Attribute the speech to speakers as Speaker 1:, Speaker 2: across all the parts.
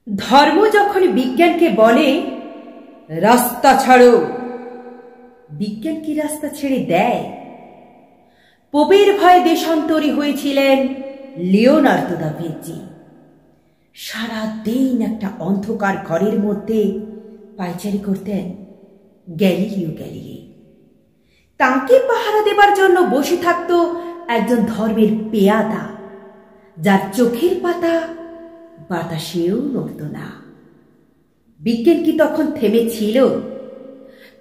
Speaker 1: ধর্ম যখন বিজ্ঞানকে বলে রাস্তা ছাড়ো, বিজ্ঞান কি রাস্তা ছেড়ে দেয়? পোপের ভয়ে দেশান্তরী হয়েছিলেন লিওনার্দো দা ভিঞ্চি। সারা দিন একটা অন্ধকার ঘরের মধ্যে পায়চারি করতেন গ্যালিলিও গ্যালিলি। তাঁকে পাহারা দেবার জন্য বসে থাকত একজন ধর্মের পেয়াদা, যার চোখের পাতা বাতাসেও নড়ত না। বিজ্ঞান কি তখন থেমেছিল?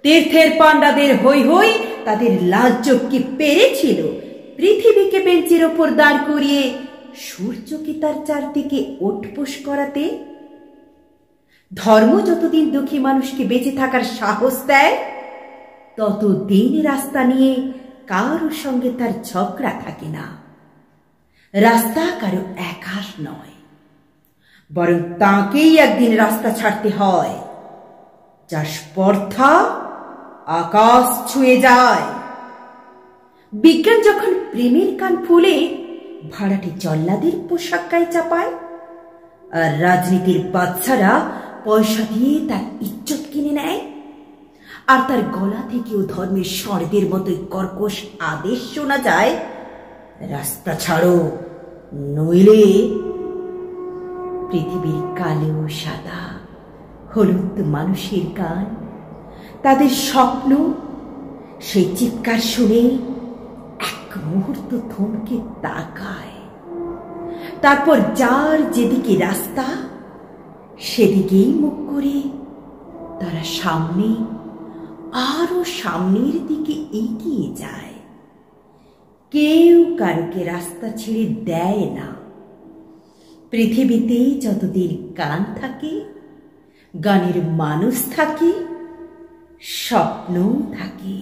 Speaker 1: তীর্থের পাণ্ডাদের হই হই তাদের লাল চোখ কি পেরেছিল পৃথিবীকে বেঞ্চের ওপর দাঁড় করিয়ে সূর্যকে তার চারদিকে ওঠবোস করাতে? ধর্ম যতদিন দুঃখী মানুষকে বেঁচে থাকার সাহস দেয়, ততদিন রাস্তা নিয়ে কারো সঙ্গে তার ঝগড়া থাকে না। রাস্তা কারো একার নয়, বরং তাকেই একদিন রাস্তা ছাড়তে হয়, যার স্পর্ধা আকাশ ছুঁয়ে যায়। বিজ্ঞান যখন প্রেমের কান ফুলে ভাড়াটে জল্লাদের পোশাক গায়ে চাপায়, আর রাজনীতির বাচ্চারা পয়সা দিয়ে তার ইজ্জত কিনে নেয়, আর তার গলা থেকেও ধর্মের ষড়দের মতোই কর্কশ আদেশ শোনা যায়, রাস্তা ছাড়ো, নইলে। পৃথিবীর কালো সাদা হলুদ মানুষের গান, তাদের স্বপ্ন, সেই চিৎকার শুনে এক মুহূর্ত থমকে তাকায়। তারপর যার যেদিকে রাস্তা, সেদিকেই মুখ করে তারা সামনে, আরো সামনের দিকে এগিয়ে যায়। কেউ কারোকে রাস্তা ছেড়ে দেয় না। পৃথিবীতে যতদিন গান থাকে, গানের মানুষ থাকে, স্বপ্নও থাকে।